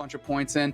bunch of points in.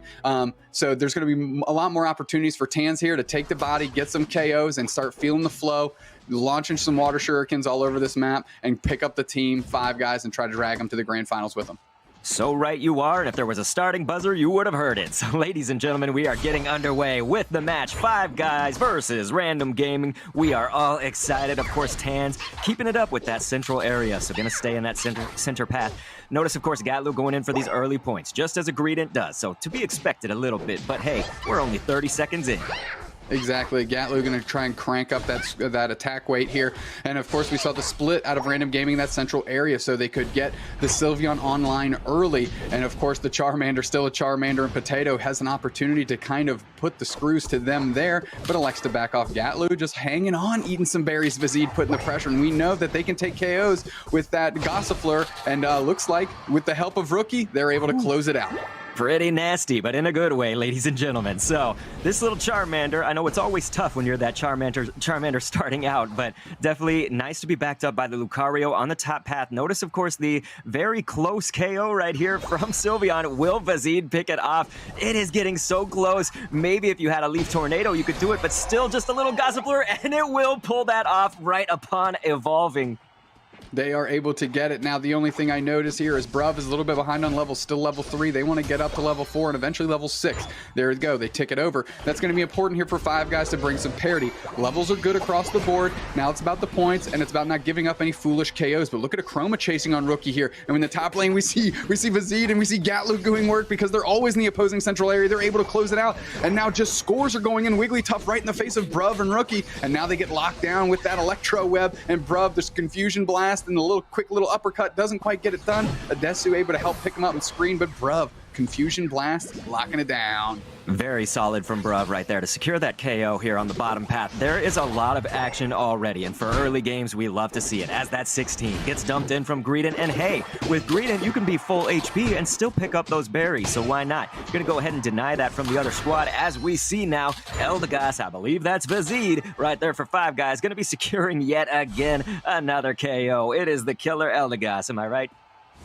So there's going to be a lot more opportunities for Tans here to take the body, get some KOs, and start feeling the flow, launching some water shurikens all over this map, and pick up the team, 5 guys, and try to drag them to the grand finals with them. So right you are, and if there was a starting buzzer, you would have heard it. So ladies and gentlemen, we are getting underway with the match. 5 guys versus Random Gaming. We are all excited. Of course, Tans keeping it up with that central area, so gonna stay in that center path. Notice, of course, Gatlu going in for these early points, just as a Greedent does. So to be expected a little bit, but hey, we're only 30 seconds in. Exactly. Gatlu going to try and crank up that attack weight here. And of course, we saw the split out of Random Gaming, that central area, so they could get the Sylveon online early. And of course, the Charmander, still a Charmander, and Potato has an opportunity to kind of put the screws to them there, but elects to back off. Gatlu just hanging on, eating some berries. Vizid putting the pressure, and we know that they can take KOs with that Gossifleur, and looks like with the help of Rookie, they're able to close it out. Pretty nasty, but in a good way, ladies and gentlemen. So this little Charmander, I know it's always tough when you're that Charmander starting out, but definitely nice to be backed up by the Lucario on the top path. Notice, of course, the very close KO right here from Sylveon. Will Vizid pick it off? It is getting so close. Maybe if you had a Leaf Tornado, you could do it, but still just a little Gossifleur, and it will pull that off right upon evolving. They are able to get it. Now, the only thing I notice here is Bruv is a little bit behind on levels, still level 3. They want to get up to level 4 and eventually level 6. There you go. They tick it over. That's going to be important here for 5 guys to bring some parity. Levels are good across the board. Now it's about the points, and it's about not giving up any foolish KOs. But look at a Chroma chasing on Rookie here. And in the top lane, we see Vizid and we see Gatlu doing work because they're always in the opposing central area. They're able to close it out. And now just scores are going in. Wigglytuff right in the face of Bruv and Rookie. And now they get locked down with that Electro Web. And Bruv, there's Confusion Blast and the quick little uppercut doesn't quite get it done. Adesu able to help pick him up and screen, but Bruv, Confusion Blast, locking it down. Very solid from Bruv right there to secure that KO here on the bottom path. There is a lot of action already, and for early games, we love to see it as that 16 gets dumped in from Greedent. And hey, with Greedent, you can be full HP and still pick up those berries, so why not? You're going to go ahead and deny that from the other squad. As we see now, Eldegoss, I believe that's Vizid right there for 5 guys, going to be securing yet again another KO. It is the killer Eldegoss, am I right?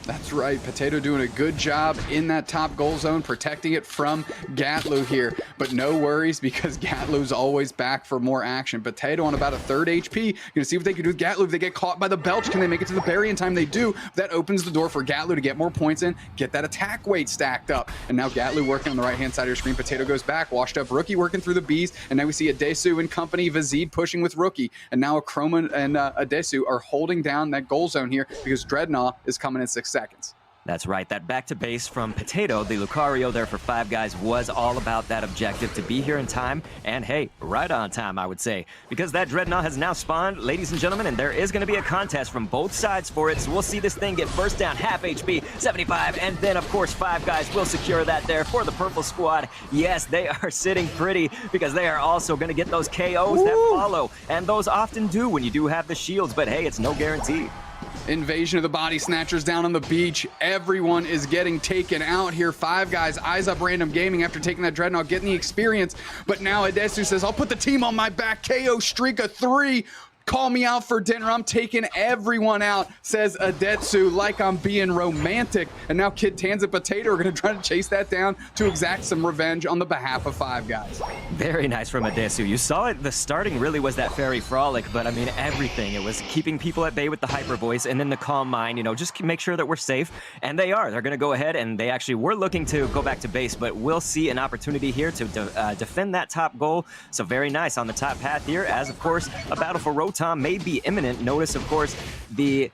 That's right. Potato doing a good job in that top goal zone, protecting it from Gatlu here. But no worries because Gatlu's always back for more action. Potato on about a 3rd HP. You're going to see what they can do with Gatlu. If they get caught by the Belch, can they make it to the berry in time? They do. That opens the door for Gatlu to get more points in, get that attack weight stacked up. And now Gatlu working on the right-hand side of your screen. Potato goes back, washed up Rookie working through the bees. And now we see Adesu and company, Vizid pushing with Rookie. And now Chroma and Adesu are holding down that goal zone here because Dreadnought is coming in 6 seconds. That's right, that back to base from Potato, the Lucario there for 5 guys was all about that objective to be here in time, and hey, right on time I would say, because that Dreadnought has now spawned, ladies and gentlemen, and there is going to be a contest from both sides for it, so we'll see this thing get first down, half HP, 75, and then of course 5 guys will secure that there for the purple squad. Yes, they are sitting pretty because they are also going to get those KOs that follow, and those often do when you do have the shields, but hey, it's no guarantee. Invasion of the Body Snatchers down on the beach. Everyone is getting taken out here. 5 guys eyes up Random Gaming after taking that Dreadnought, getting the experience. But now Adesu says, I'll put the team on my back. KO streak of 3. Call me out for dinner. I'm taking everyone out, says Adetsu, like I'm being romantic. And now Kid Tans and Potato are going to try to chase that down to exact some revenge on the behalf of 5 guys. Very nice from Adetsu. You saw it, the starting really was that fairy frolic, but I mean everything. It was keeping people at bay with the hyper voice and then the calm mind, you know, just make sure that we're safe. And they are. They're going to go ahead and they actually were looking to go back to base, but we'll see an opportunity here to defend that top goal. So very nice on the top path here, as of course a battle for Rotom may be imminent. Notice, of course, the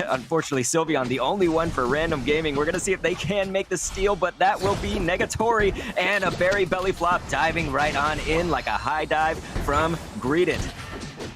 unfortunately Sylveon, the only one for Random Gaming. We're gonna see if they can make the steal, but that will be Negatory and a berry belly flop diving right on in like a high dive from Greedent.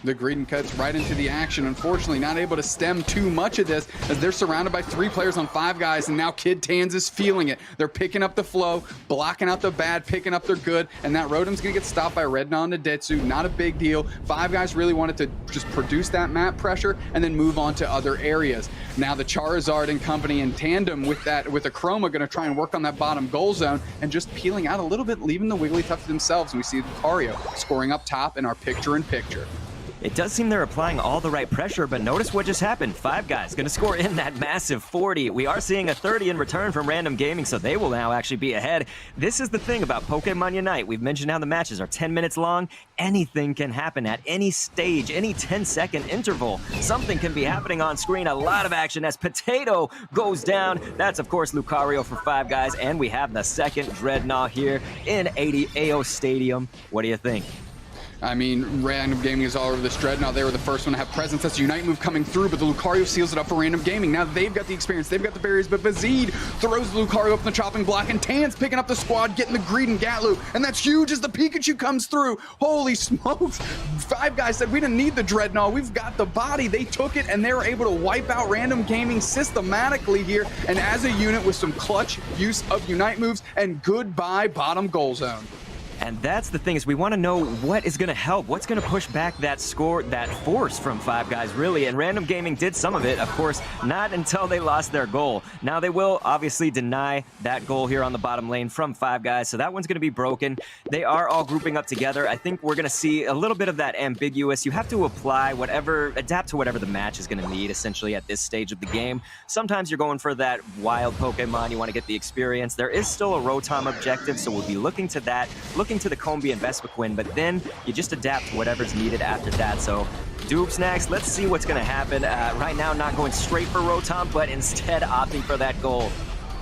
The Greedent cuts right into the action. Unfortunately, not able to stem too much of this as they're surrounded by 3 players on 5 guys, and now Kid Tans is feeling it. They're picking up the flow, blocking out the bad, picking up their good, and that Rotom's gonna get stopped by Redna and Nadetsu. Not a big deal. 5 guys really wanted to just produce that map pressure and then move on to other areas. Now the Charizard and company in tandem with a Chroma gonna try and work on that bottom goal zone and just peeling out a little bit, leaving the Wigglytuff to themselves. And we see Lucario scoring up top in our picture-in-picture. It does seem they're applying all the right pressure, but notice what just happened. Five Guys going to score in that massive 40. We are seeing a 30 in return from Random Gaming, so they will now actually be ahead. This is the thing about Pokémon Unite. We've mentioned how the matches are 10 minutes long. Anything can happen at any stage, any 10-second interval. Something can be happening on screen. A lot of action as Potato goes down. That's, of course, Lucario for Five Guys, and we have the second Dreadnought here in AO Stadium. What do you think? I mean, Random Gaming is all over this Dreadnought. They were the first one to have presence. That's a Unite move coming through, but the Lucario seals it up for Random Gaming. Now they've got the experience, they've got the barriers, but Vazid throws the Lucario up in the chopping block, and Tan's picking up the squad, getting the Greed and Gatlu, and that's huge as the Pikachu comes through. Holy smokes. Five Guys said, we didn't need the Dreadnought, we've got the body. They took it, and they were able to wipe out Random Gaming systematically here, and as a unit with some clutch use of Unite moves, and goodbye bottom goal zone. And that's the thing, is we want to know what is going to help, what's going to push back that score, that force from Five Guys, really. And Random Gaming did some of it, of course, not until they lost their goal. Now they will obviously deny that goal here on the bottom lane from Five Guys, so that one's going to be broken. They are all grouping up together. I think we're going to see a little bit of that ambiguous. You have to apply whatever, adapt to whatever the match is going to need, essentially, at this stage of the game. Sometimes you're going for that wild Pokemon, you want to get the experience. There is still a Rotom objective, so we'll be looking to that, looking to the Combi and Vespiquen, but then you just adapt to whatever's needed after that. So Dupes next, let's see what's going to happen. Right now, not going straight for Rotom, but instead opting for that goal.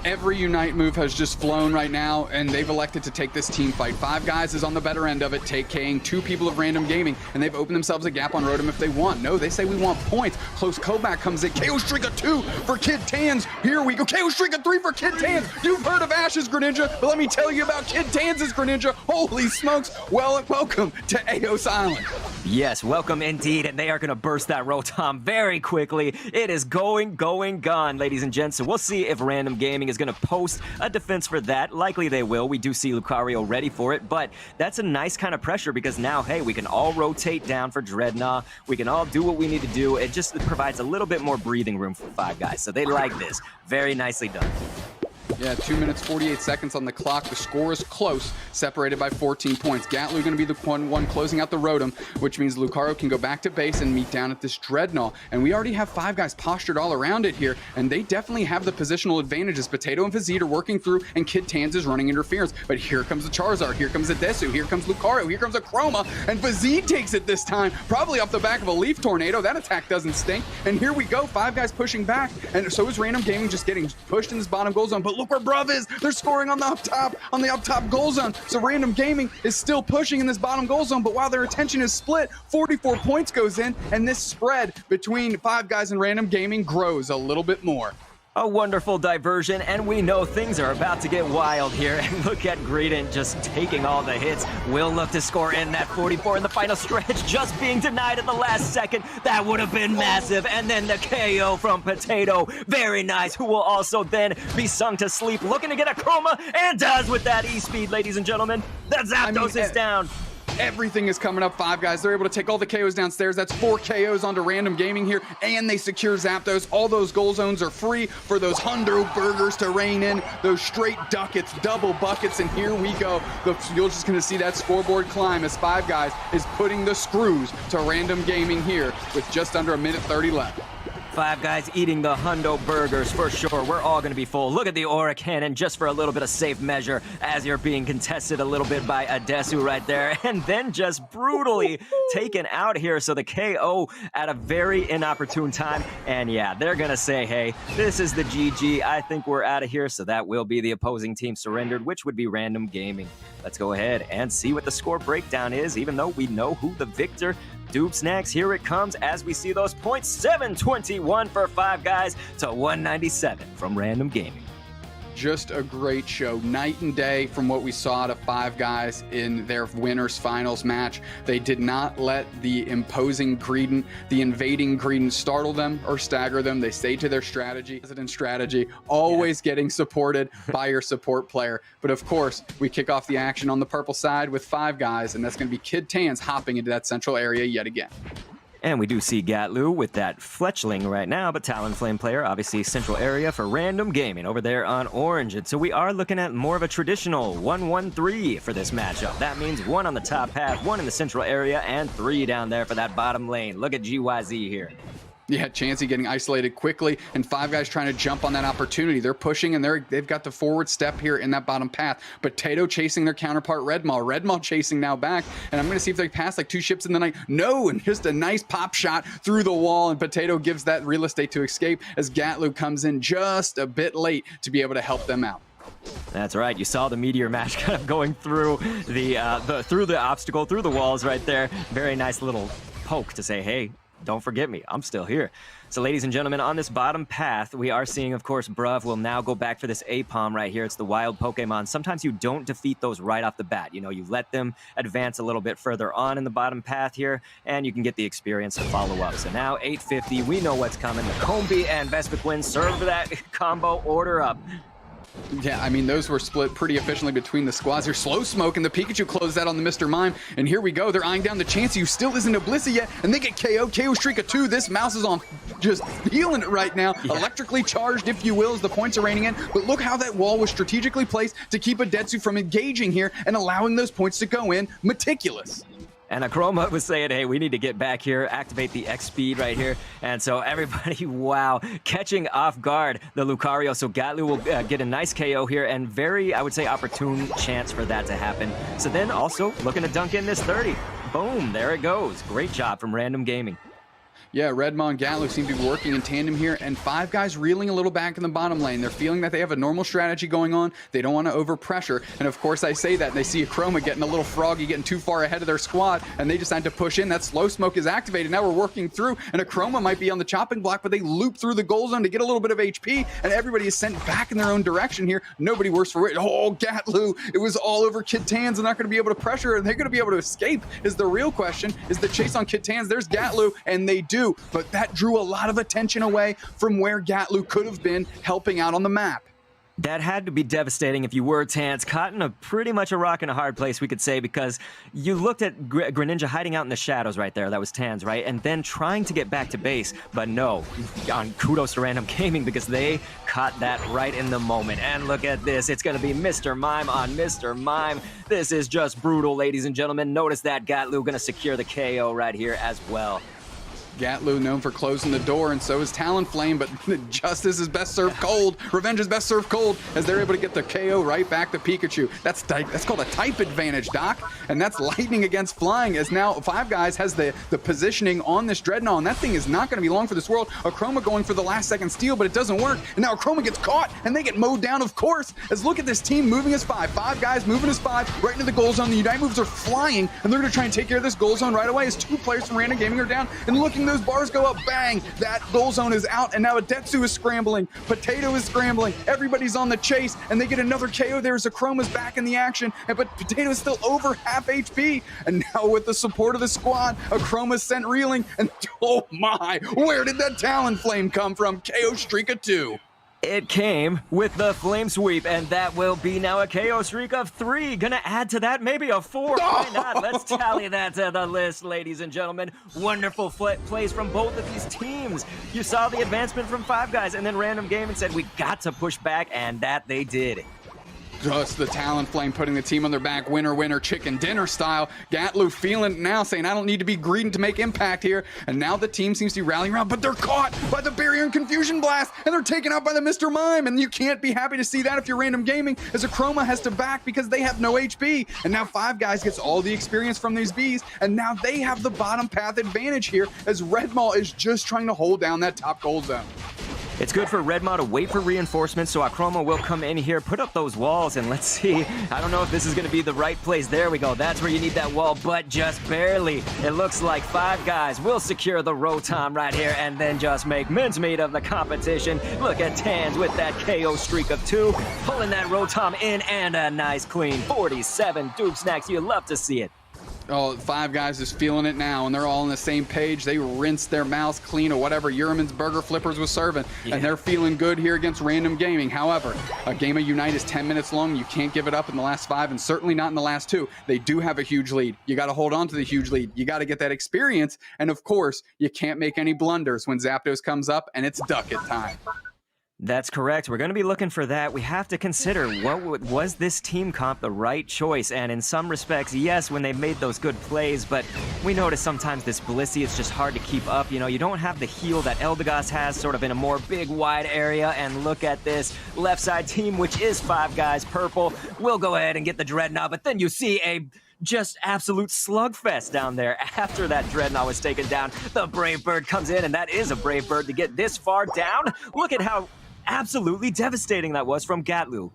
Every Unite move has just flown right now, and they've elected to take this team fight. Five Guys is on the better end of it, taking two people of Random Gaming, and they've opened themselves a gap on Rotom if they want. No, they say we want points. Close Kovac comes in. KO Streak of 2 for Kid Tans. Here we go. KO Streak of 3 for Kid Tans. You've heard of Ash's Greninja, but let me tell you about Kid Tans' Greninja. Holy smokes. Well, welcome to Aos Island. Yes, welcome indeed, and they are going to burst that Rotom very quickly. It is going, gone, ladies and gents. So we'll see if Random Gaming is going to post a defense for that. Likely they will. We do see Lucario ready for it, but that's a nice kind of pressure because now, hey, we can all rotate down for Dreadnought. We can all do what we need to do. It just provides a little bit more breathing room for Five Guys, so they like this. Very nicely done. Yeah, 2 minutes, 48 seconds on the clock. The score is close, separated by 14 points. Gatlu going to be the one closing out the Rotom, which means Lucario can go back to base and meet down at this Dreadnought. And we already have Five Guys postured all around it here, and they definitely have the positional advantages. Potato and Vazid are working through, and Kid Tans is running interference. But here comes the Charizard, here comes a Desu, here comes Lucario, here comes a Chroma, and Vazid takes it this time, probably off the back of a Leaf Tornado. That attack doesn't stink. And here we go, Five Guys pushing back, and so is Random Gaming just getting pushed in this bottom goal zone. But look where Bruv is. They're scoring on the up top goal zone. So Random Gaming is still pushing in this bottom goal zone, but while their attention is split, 44 points goes in, and this spread between Five Guys and Random Gaming grows a little bit more. A wonderful diversion, and we know things are about to get wild here. And look at Greedent just taking all the hits. Will look to score in that 44 in the final stretch, just being denied at the last second. That would have been massive. And then the KO from Potato. Very nice, who will also then be sung to sleep. Looking to get a Chroma, and does with that E-Speed, ladies and gentlemen. The Zapdos is down. Everything is coming up, Five Guys. They're able to take all the KOs downstairs. That's 4 KOs onto Random Gaming here, and they secure Zapdos. All those goal zones are free for those Hundo Burgers to reign in, those straight ducats, double buckets, and here we go. You're just going to see that scoreboard climb as Five Guys is putting the screws to Random Gaming here with just under 1:30 left. Five Guys eating the Hundo Burgers for sure. We're all going to be full. Look at the Aura Cannon just for a little bit of safe measure as you're being contested a little bit by Adesu right there. And then just brutally taken out here. So the KO at a very inopportune time. And yeah, they're going to say, hey, this is the GG. I think we're out of here. So that will be the opposing team surrendered, which would be Random Gaming. Let's go ahead and see what the score breakdown is, even though we know who the victor. Dupes next. Here it comes as we see those points. 721 for Five Guys to 197 from Random Gaming. Just a great show, night and day from what we saw to Five Guys in their winners finals match. They did not let the imposing Greedent, the invading Greedent startle them or stagger them. They stayed to their strategy, always getting supported by your support player. But of course, we kick off the action on the purple side with Five Guys, and that's going to be Kid Tans hopping into that central area yet again. And we do see Gatlu with that Fletchling right now, but Talonflame player, obviously central area for Random Gaming over there on orange. And so we are looking at more of a traditional 1-1-3 for this matchup. That means 1 on the top path, 1 in the central area, and 3 down there for that bottom lane. Look at GYZ here. Yeah, Chansey getting isolated quickly, and Five Guys trying to jump on that opportunity. They're pushing, and they've got the forward step here in that bottom path. Potato chasing their counterpart, Red Maw. Red Maw chasing now back, and I'm going to see if they pass like 2 ships in the night. No, and just a nice pop shot through the wall, and Potato gives that real estate to escape as Gatlu comes in just a bit late to be able to help them out. That's right. You saw the meteor mash kind of going through the obstacle, through the walls right there. Very nice little poke to say, hey, don't forget me, I'm still here. So ladies and gentlemen, on this bottom path, we are seeing, of course, Bruv will now go back for this A-Palm right here. It's the wild Pokemon. Sometimes you don't defeat those right off the bat. You know, you let them advance a little bit further on in the bottom path here, and you can get the experience to follow up. So now 850, we know what's coming. The Combi and Vespiquen serve that combo order up. Yeah, I mean, those were split pretty efficiently between the squads. They're slow smoking. The Pikachu closed that on the Mr. Mime. And here we go. They're eyeing down the Chansey, who still isn't a Blissey yet. And they get KO'd. KO streak of 2. This mouse is on just feeling it right now. Yeah. Electrically charged, if you will, as the points are raining in. But look how that wall was strategically placed to keep Adetsu from engaging here and allowing those points to go in. Meticulous. And Akroma was saying, hey, we need to get back here, activate the X speed right here. And so everybody, wow, catching off guard the Lucario. So Gatlu will get a nice KO here and very, I would say, opportune chance for that to happen. So then also looking to dunk in this 30. Boom, there it goes. Great job from Random Gaming. Yeah, Redmon and Gatlu seem to be working in tandem here, and Five Guys reeling a little back in the bottom lane. They're feeling that they have a normal strategy going on. They don't want to overpressure, and of course I say that, and they see Akroma getting a little froggy, getting too far ahead of their squad, and they decide to push in. That slow smoke is activated. Now we're working through, and Akroma might be on the chopping block, but they loop through the goal zone to get a little bit of HP, and everybody is sent back in their own direction here. Nobody works for it. Oh, Gatlu, it was all over Kid Tans. They're not going to be able to pressure, and they're going to be able to escape is the real question. Is the chase on Kid Tans? There's Gatlu, and they do, but that drew a lot of attention away from where Gatlu could have been helping out on the map. That had to be devastating if you were Tans. Caught in pretty much a rock and a hard place, we could say, because you looked at Greninja hiding out in the shadows right there. That was Tans, right? And then trying to get back to base. But no, kudos to Random Gaming because they caught that right in the moment. And look at this. It's going to be Mr. Mime on Mr. Mime. This is just brutal, ladies and gentlemen. Notice that Gatlu going to secure the KO right here as well. Gatlu known for closing the door, and so is Talonflame, but justice is best served cold. Revenge is best served cold as they're able to get the KO right back to Pikachu. That's called a type advantage, Doc, and that's lightning against flying, as now Five Guys has the positioning on this Dreadnought, and that thing is not going to be long for this world. Akroma going for the last second steal, but it doesn't work, and now Akroma gets caught, and they get mowed down, of course, as look at this team moving as 5. 5 Guys moving as 5 right into the goal zone. The Unite moves are flying, and they're going to try and take care of this goal zone right away as 2 players from Random Gaming are down, and looking those bars go up, bang, that goal zone is out, and now Adetsu is scrambling, Potato is scrambling, everybody's on the chase, and they get another KO. There's Akroma's back in the action, but Potato is still over half HP, and now with the support of the squad, Akroma's sent reeling, and oh my, where did that Talonflame come from? KO streak of 2. It came with the Flame Sweep, and that will be now a KO streak of 3. Gonna add to that, maybe a 4. Why not? Let's tally that to the list, ladies and gentlemen. Wonderful plays from both of these teams. You saw the advancement from Five Guys, and then Random Gaming said, we got to push back, and that they did. Just the Talonflame putting the team on their back, winner, winner, chicken dinner style. Gatlu feeling it now, saying, I don't need to be greedy to make impact here. And now the team seems to be rallying around, but they're caught by the Barrier and Confusion Blast, and they're taken out by the Mr. Mime. And you can't be happy to see that if you're Random Gaming, as Akroma has to back because they have no HP. And now Five Guys gets all the experience from these Bs, and now they have the bottom path advantage here, as Red Maw is just trying to hold down that top gold zone. It's good for Red Maw to wait for reinforcements, so Akroma will come in here, put up those walls, and let's see. I don't know if this is going to be the right place. There we go. That's where you need that wall, but just barely. It looks like Five Guys will secure the Rotom right here and then just make mincemeat of the competition. Look at Tans with that KO streak of 2, pulling that Rotom in, and a nice clean 47 Duke Snacks. You love to see it. Oh, Five Guys is feeling it now, and they're all on the same page. They rinsed their mouths clean of whatever Uriman's Burger Flippers was serving, and they're feeling good here against Random Gaming. However, a game of Unite is 10 minutes long. You can't give it up in the last 5, and certainly not in the last 2. They do have a huge lead. You got to hold on to the huge lead. You got to get that experience, and of course, you can't make any blunders when Zapdos comes up, and it's duck it time. That's correct. We're going to be looking for that. We have to consider, was this team comp the right choice? And in some respects, yes, when they made those good plays, but we notice sometimes this Blissey is just hard to keep up. You know, you don't have the heal that Eldegoss has sort of in a more big, wide area. And look at this left side team, which is Five Guys purple. We'll go ahead and get the Dreadnought, but then you see a just absolute slugfest down there after that Dreadnought was taken down. The Brave Bird comes in, and that is a Brave Bird to get this far down. Look at how absolutely devastating that was from Gatlu.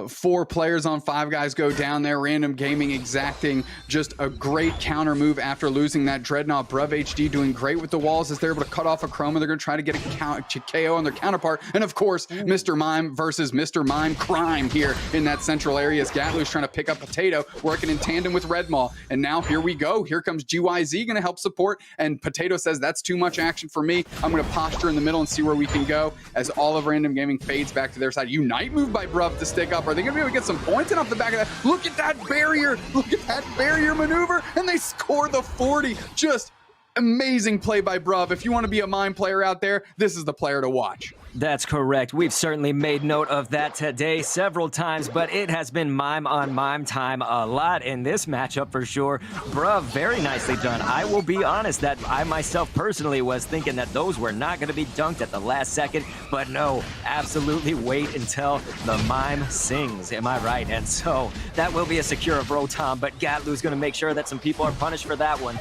4 players on Five Guys go down there. Random Gaming exacting just a great counter move after losing that Dreadnought. Bruv HD doing great with the walls as they're able to cut off a Chroma. They're going to try to get a KO on their counterpart. And of course, Mr. Mime versus Mr. Mime crime here in that central area as Gatlu's trying to pick up Potato, working in tandem with Redmaw. And now here we go. Here comes GYZ going to help support. And Potato says, that's too much action for me. I'm going to posture in the middle and see where we can go as all of Random Gaming fades back to their side. Unite move by Bruv to stick up. Are they going to be able to get some points in off the back of that? Look at that barrier. Look at that barrier maneuver. And they score the 40. Just amazing play by Bruv. If you want to be a Mime player out there, this is the player to watch. That's correct. We've certainly made note of that today several times, but it has been mime on mime time a lot in this matchup for sure. Bruv, very nicely done. I will be honest that I myself personally was thinking that those were not going to be dunked at the last second, but no, absolutely wait until the mime sings. Am I right? And so that will be a secure of Rotom, but Gatlu's going to make sure that some people are punished for that one.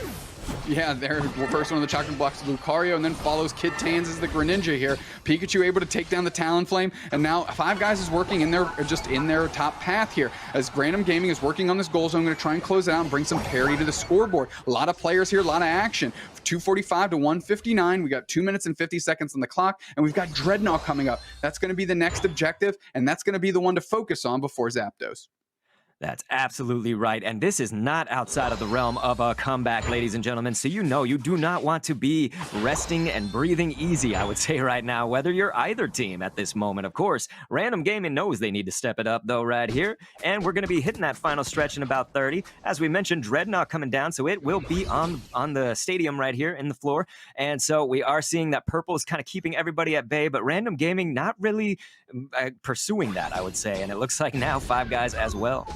Yeah, there, first one of the chocolate blocks, Lucario, and then follows Kid Tans as the Greninja here. Pikachu able to take down the Talonflame, and now Five Guys is working in their top path here as Random Gaming is working on this goal zone. I'm going to try and close it out and bring some parity to the scoreboard. A lot of players here, a lot of action. 245 to 159. We got 2 minutes and 50 seconds on the clock, and we've got Dreadnought coming up. That's going to be the next objective, and that's going to be the one to focus on before Zapdos. That's absolutely right, and this is not outside of the realm of a comeback, ladies and gentlemen, so you know you do not want to be resting and breathing easy, I would say right now, whether you're either team at this moment. Of course, Random Gaming knows they need to step it up, though, right here, and we're going to be hitting that final stretch in about 30. As we mentioned, Dreadnought coming down, so it will be on the stadium right here in the floor, and so we are seeing that purple is kind of keeping everybody at bay, but Random Gaming not really pursuing that, I would say, and it looks like now Five Guys as well.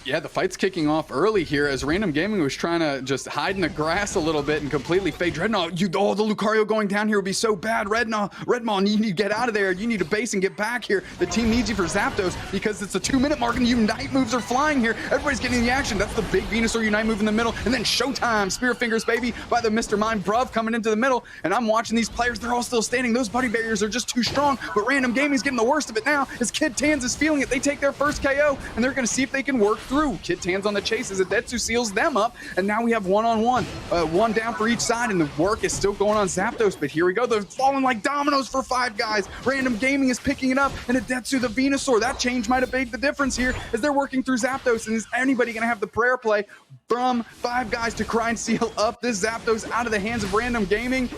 Yeah, the fight's kicking off early here as Random Gaming was trying to just hide in the grass a little bit and completely fade Dreadnought. The Lucario going down here would be so bad. Redmond, you need to get out of there. You need to base and get back here. The team needs you for Zapdos because it's a 2-minute mark and Unite moves are flying here. Everybody's getting the action. That's the big Venusaur Unite move in the middle. And then Showtime, Spear Fingers, baby, by the Mr. Mime Bruv coming into the middle. And I'm watching these players. They're all still standing. Those buddy barriers are just too strong. But Random Gaming's getting the worst of it now as Kid Tans is feeling it. They take their first KO and they're going to see if they can work through. Kid Tans on the chase as Adetsu seals them up, and now we have one-on-one. One down for each side, and the work is still going on Zapdos, but here we go. They're falling like dominoes for Five Guys. Random Gaming is picking it up, and Adetsu, the Venusaur. That change might have made the difference here as they're working through Zapdos, and is anybody going to have the prayer play from Five Guys to try and seal up this Zapdos out of the hands of Random Gaming?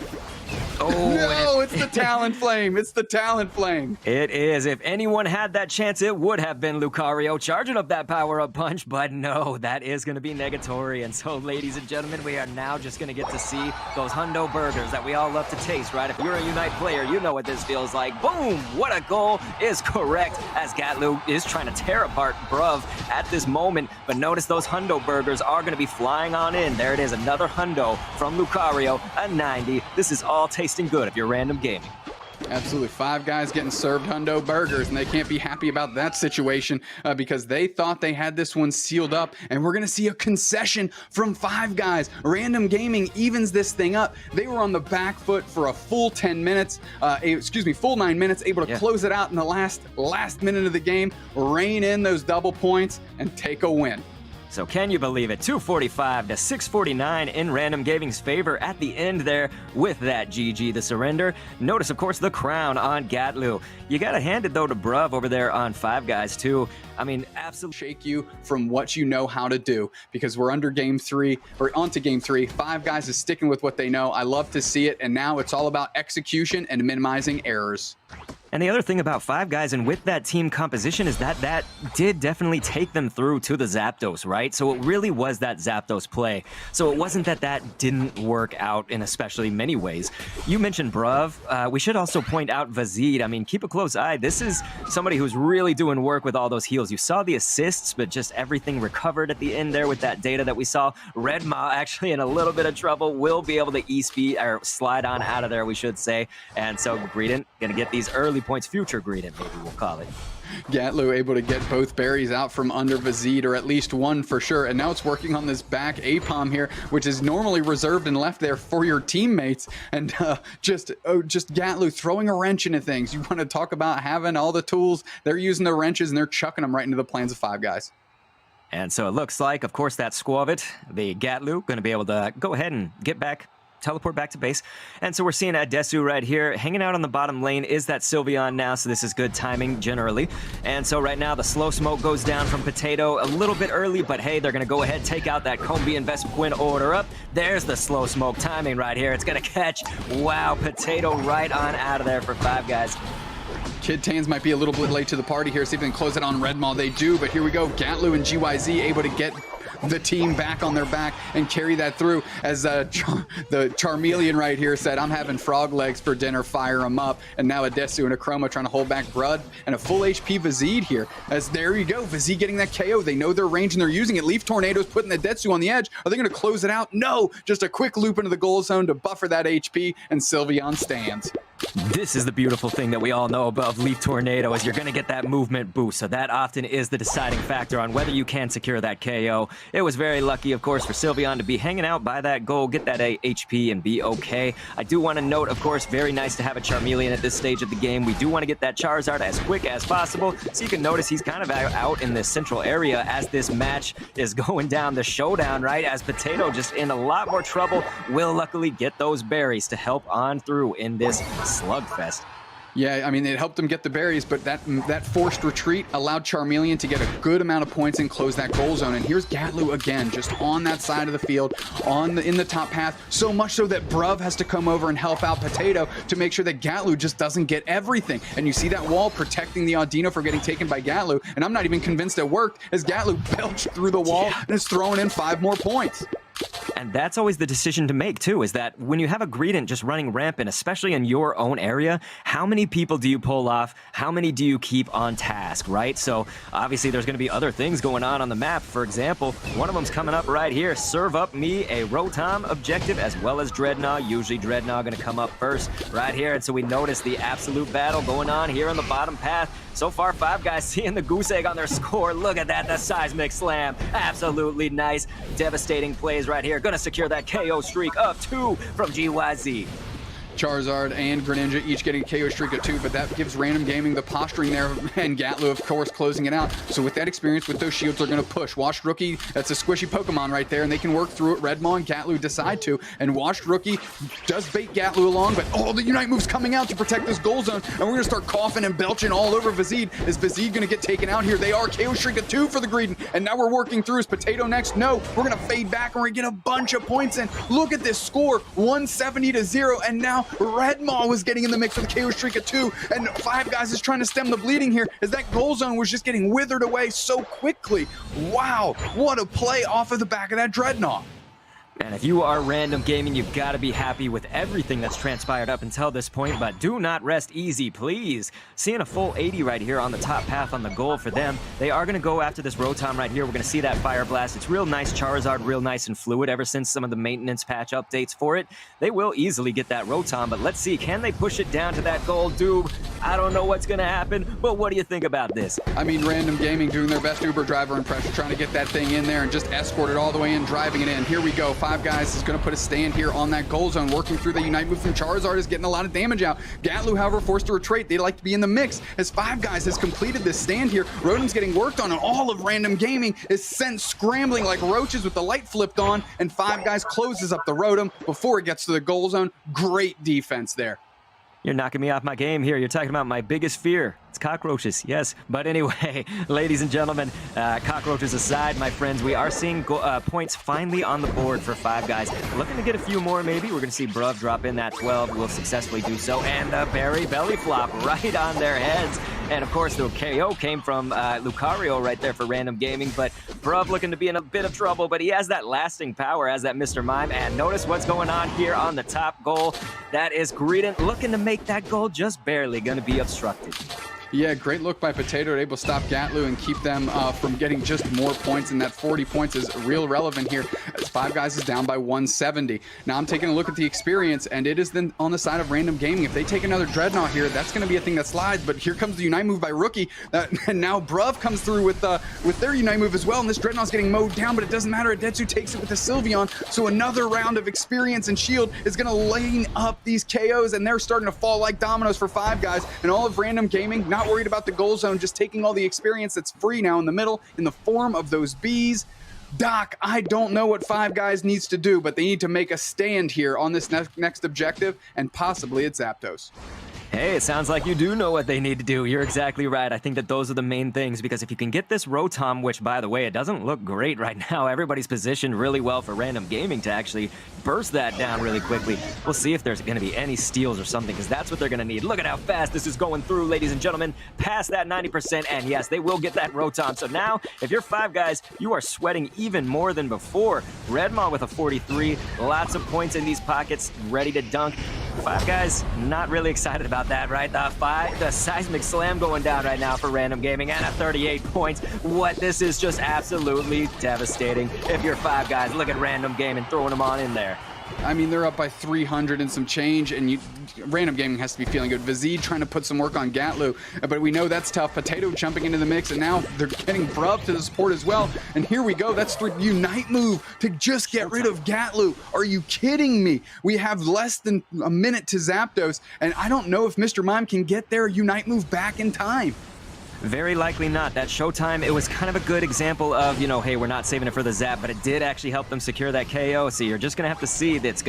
Oh, no, it's the Talonflame. It's the Talonflame. It is. If anyone had that chance, it would have been Lucario charging up that power-up punch, but no, that is going to be negatory. And so, ladies and gentlemen, we are now just going to get to see those hundo burgers that we all love to taste, right? If you're a Unite player, you know what this feels like. Boom! What a goal is correct as Gatlu is trying to tear apart Bruv at this moment. But notice those hundo burgers are going to be flying on in. There it is, another hundo from Lucario, a 90. This is all tasting good if you're Random Gaming. Absolutely. Five Guys getting served hundo burgers, and they can't be happy about that situation because they thought they had this one sealed up, and we're going to see a concession from Five Guys. Random Gaming evens this thing up. They were on the back foot for a full 10 minutes, full 9 minutes, able to close it out in the last minute of the game, rein in those double points, and take a win. So can you believe it? 245 to 649 in Random Gaming's favor at the end there with that GG, the surrender. Notice, of course, the crown on Gatlu. You got to hand it, though, to Bruv over there on Five Guys, too. I mean, absolutely. Shake you from what you know how to do, because we're under game 3, or onto game 3. Five Guys is sticking with what they know. I love to see it, and now it's all about execution and minimizing errors. And the other thing about Five Guys and with that team composition is that that did definitely take them through to the Zapdos, right? So it really was that Zapdos play. So it wasn't that that didn't work out in especially many ways. You mentioned Bruv. We should also point out Vazid. I mean, keep a close eye. This is somebody who's really doing work with all those heals. You saw the assists, but just everything recovered at the end there with that data that we saw. Redma actually in a little bit of trouble. Will be able to E-speed, or slide on out of there, we should say. And so Greedent gonna get these early points, future Greedent, maybe we'll call it. Gatlu able to get both berries out from under Vazid, or at least one for sure. And now it's working on this back A-Palm here, which is normally reserved and left there for your teammates. And just Gatlu throwing a wrench into things. You want to talk about having all the tools. They're using the wrenches and they're chucking them right into the plans of Five Guys. And so it looks like, of course, that Squavit, the Gatlu, going to be able to go ahead and get back, teleport back to base. And so we're seeing Adesu right here. Hanging out on the bottom lane is that Sylveon now, so this is good timing generally. And so right now the slow smoke goes down from Potato a little bit early, but hey, they're going to go ahead, take out that Combi and Vespiquen order up. There's the slow smoke timing right here. It's going to catch, wow, Potato right on out of there for Five Guys. Kid Tans might be a little bit late to the party here. See if they can close it on Redmaw. They do, but here we go. Gatlu and GYZ able to get the team back on their back and carry that through, as the Charmeleon right here said, I'm having frog legs for dinner, fire them up. And now Adesu and Akroma trying to hold back Brud, and a full HP Vazid here, as there you go, Vazid getting that KO. They know their range and they're using it. Leaf Tornado's putting the Adesu on the edge. Are they going to close it out? No, just a quick loop into the goal zone to buffer that HP, and Sylveon stands. This is the beautiful thing that we all know about Leaf Tornado, is you're going to get that movement boost. So that often is the deciding factor on whether you can secure that KO. It was very lucky, of course, for Sylveon to be hanging out by that goal, get that HP, and be okay. I do want to note, of course, very nice to have a Charmeleon at this stage of the game. We do want to get that Charizard as quick as possible. So you can notice he's kind of out in this central area as this match is going down, the showdown, right? As Potato just in a lot more trouble, will luckily get those berries to help on through in this slugfest. Yeah, I mean, it helped them get the berries, but that forced retreat allowed Charmeleon to get a good amount of points and close that goal zone. And here's Gatlu again, just on that side of the field, in the top path, so much so that Bruv has to come over and help out Potato to make sure that Gatlu just doesn't get everything. And you see that wall protecting the Audino from getting taken by Gatlu, and I'm not even convinced it worked, as Gatlu belched through the wall and is throwing in 5 more points. And that's always the decision to make, too, is that when you have a Greedent just running rampant, especially in your own area, how many people do you pull off? How many do you keep on task, right? So obviously there's going to be other things going on the map. For example, one of them's coming up right here. Serve up me a Rotom objective as well as Dreadnought. Usually Dreadnought going to come up first right here. And so we notice the absolute battle going on here on the bottom path. So far, Five Guys seeing the goose egg on their score. Look at that, the seismic slam. Absolutely nice, devastating plays right here. Gonna secure that KO streak of 2 from GYZ. Charizard and Greninja each getting a KO streak of 2, but that gives Random Gaming the posturing there, and Gatlu, of course, closing it out. So with that experience, with those shields, they're going to push. Washed Rookie, that's a squishy Pokemon right there, and they can work through it. Redmaw and Gatlu decide to, and Washed Rookie does bait Gatlu along, but the Unite move's coming out to protect this goal zone, and we're going to start coughing and belching all over Vazid. Is Vazid going to get taken out here? They are. KO streak of 2 for the Greedent, and now we're working through. Is Potato next? No. We're going to fade back, and we're going to get a bunch of points in. Look at this score, 170-0, and now Redmaw was getting in the mix with a KO streak of 2, and Five Guys is trying to stem the bleeding here, as that goal zone was just getting withered away so quickly. Wow, what a play off of the back of that Dreadnought. And if you are Random Gaming, you've got to be happy with everything that's transpired up until this point, but do not rest easy, please. Seeing a full 80 right here on the top path on the goal for them. They are going to go after this Rotom right here. We're going to see that Fire Blast. It's real nice Charizard, real nice and fluid ever since some of the maintenance patch updates for it. They will easily get that Rotom, but let's see, can they push it down to that goal? Dude, I don't know what's going to happen, but what do you think about this? I mean, Random Gaming doing their best Uber driver impression, trying to get that thing in there and just escort it all the way in, driving it in. Here we go. Five Guys is going to put a stand here on that goal zone, working through the Unite move from Charizard is getting a lot of damage out. Gatlu, however, forced to retreat. They'd like to be in the mix as Five Guys has completed this stand here. Rotom's getting worked on, and all of Random Gaming is sent scrambling like roaches with the light flipped on, and Five Guys closes up the Rotom before it gets to the goal zone. Great defense there. You're knocking me off my game here. You're talking about my biggest fear. It's cockroaches, yes. But anyway, ladies and gentlemen, cockroaches aside, my friends, we are seeing points finally on the board for Five Guys. Looking to get a few more, maybe. We're going to see Bruv drop in that 12. We'll successfully do so. And the berry belly flop right on their heads. And, of course, the KO came from Lucario right there for Random Gaming. But Bruv looking to be in a bit of trouble. But he has that lasting power as that Mr. Mime. And notice what's going on here on the top goal. That is Greedent looking to make that goal just barely going to be obstructed. Yeah, great look by Potato, able to stop Gatlu and keep them from getting just more points, and that 40 points is real relevant here as Five Guys is down by 170. Now I'm taking a look at the experience, and it is then on the side of Random Gaming. If they take another Dreadnought here, that's going to be a thing that slides, but here comes the Unite move by Rookie, and now Bruv comes through with their Unite move as well, and this Dreadnought's getting mowed down, but it doesn't matter. Adetsu takes it with the Sylveon, so another round of experience and shield is going to lane up these KOs, and they're starting to fall like dominoes for Five Guys, and all of Random Gaming, not worried about the goal zone, just taking all the experience that's free now in the middle in the form of those bees. Doc, I don't know what Five Guys needs to do, but they need to make a stand here on this next objective, and possibly it's Zapdos. Hey, it sounds like you do know what they need to do. You're exactly right. I think that those are the main things, because if you can get this Rotom, which, by the way, it doesn't look great right now. Everybody's positioned really well for Random Gaming to actually burst that down really quickly. We'll see if there's going to be any steals or something, because that's what they're going to need. Look at how fast this is going through, ladies and gentlemen. Past that 90%, and yes, they will get that Rotom. So now, if you're Five Guys, you are sweating even more than before. Redmaw with a 43, lots of points in these pockets, ready to dunk. Five Guys, not really excited about that, right? The seismic slam going down right now for Random Gaming, and at 38 points. What? This is just absolutely devastating. If you're Five Guys, look at Random Gaming throwing them on in there. I mean, they're up by 300 and some change, and Random Gaming has to be feeling good. Vizid trying to put some work on Gatlu, but we know that's tough. Potato jumping into the mix, and now they're getting Bruv to the support as well. And here we go. That's the Unite move to just get rid of Gatlu. Are you kidding me? We have less than a minute to Zapdos, and I don't know if Mr. Mime can get their Unite move back in time. Very likely not. That Showtime, it was kind of a good example of, you know, hey, we're not saving it for the Zap, but it did actually help them secure that KO. So you're just going to have to see that's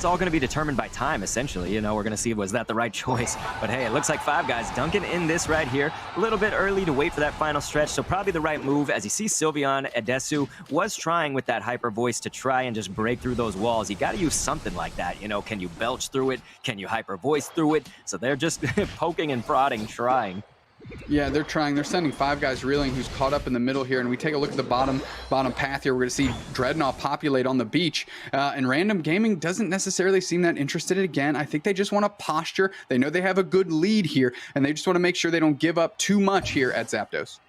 all going to be determined by time, essentially. You know, we're going to see, was that the right choice? But hey, it looks like Five Guys dunking in this right here. A little bit early to wait for that final stretch, so probably the right move. As you see, Sylveon, Adetsu was trying with that Hyper Voice to try and just break through those walls. You got to use something like that. You know, can you belch through it? Can you Hyper Voice through it? So they're just poking and prodding, trying. Yeah, they're trying. They're sending Five Guys reeling, who's caught up in the middle here. And we take a look at the bottom path here. We're going to see Dreadnought populate on the beach. And Random Gaming doesn't necessarily seem that interested again. I think they just want to posture. They know they have a good lead here, and they just want to make sure they don't give up too much here at Zapdos.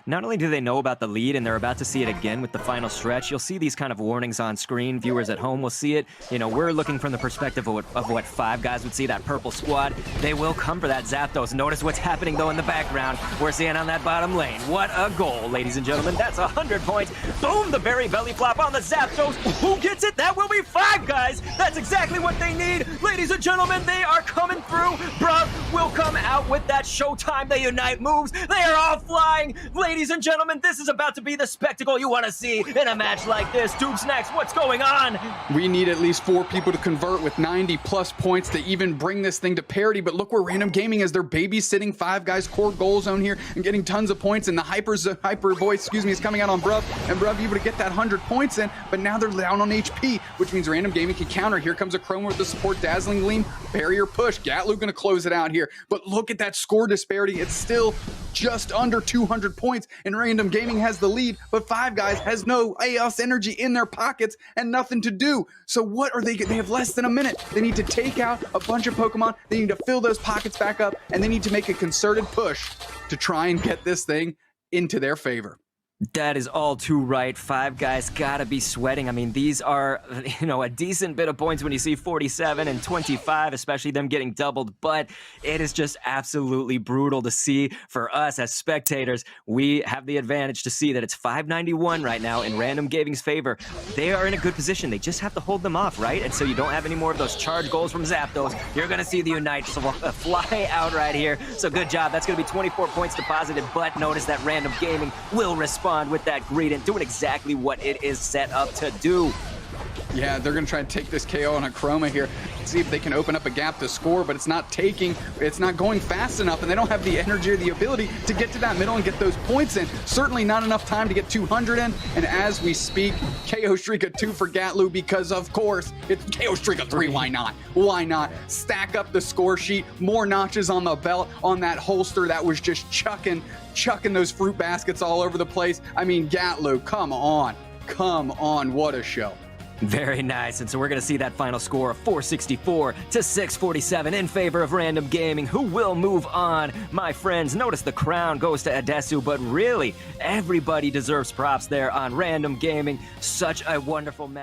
Not only do they know about the lead, and they're about to see it again with the final stretch, you'll see these kind of warnings on screen. Viewers at home will see it. You know, we're looking from the perspective of what Five Guys would see, that purple squad. They will come for that Zapdos. Notice what's happening, though, in the background. We're seeing on that bottom lane. What a goal, ladies and gentlemen. That's 100 points. Boom, the berry belly flop on the Zapdos. Who gets it? That will be Five Guys. That's exactly what they need. Ladies and gentlemen, they are coming through. Bruv will come out with that Showtime. The Unite moves. They are all flying. Ladies and gentlemen, this is about to be the spectacle you want to see in a match like this. Dukes next, what's going on? We need at least 4 people to convert with 90+ points to even bring this thing to parity, but look where Random Gaming is. They're babysitting Five Guys core goal zone here and getting tons of points, and the Hyper Voice, is coming out on Bruv, and Bruv able to get that 100 points in, but now they're down on HP, which means Random Gaming can counter. Here comes a Chroma with the support, Dazzling Gleam, barrier push. Gatlu gonna close it out here, but look at that score disparity. It's still just under 200 points, and Random Gaming has the lead, but Five Guys has no AOS energy in their pockets and nothing to do. So what are they have less than a minute. They need to take out a bunch of Pokemon, they need to fill those pockets back up, and they need to make a concerted push to try and get this thing into their favor. That is all too right. Five Guys gotta be sweating. I mean, these are, a decent bit of points when you see 47 and 25, especially them getting doubled, but it is just absolutely brutal to see for us as spectators. We have the advantage to see that it's 591 right now in Random Gaming's favor. They are in a good position. They just have to hold them off, right? And so you don't have any more of those charge goals from Zapdos. You're gonna see the Unite fly out right here. So good job. That's gonna be 24 points deposited, but notice that Random Gaming will respond with that Greedent, doing exactly what it is set up to do. Yeah, they're going to try and take this KO on a Chroma here. See if they can open up a gap to score, but it's not going fast enough, and they don't have the energy or the ability to get to that middle and get those points in. Certainly not enough time to get 200 in, and as we speak, KO streak of 2 for Gatlu because, of course, it's KO streak of 3. Why not? Why not? Stack up the score sheet, more notches on the belt, on that holster that was just chucking those fruit baskets all over the place. I mean, Gatlu, come on, what a show. Very nice, and so we're going to see that final score of 464 to 647 in favor of Random Gaming, who will move on. My friends, notice the crown goes to Adesu, but really, everybody deserves props there on Random Gaming. Such a wonderful match.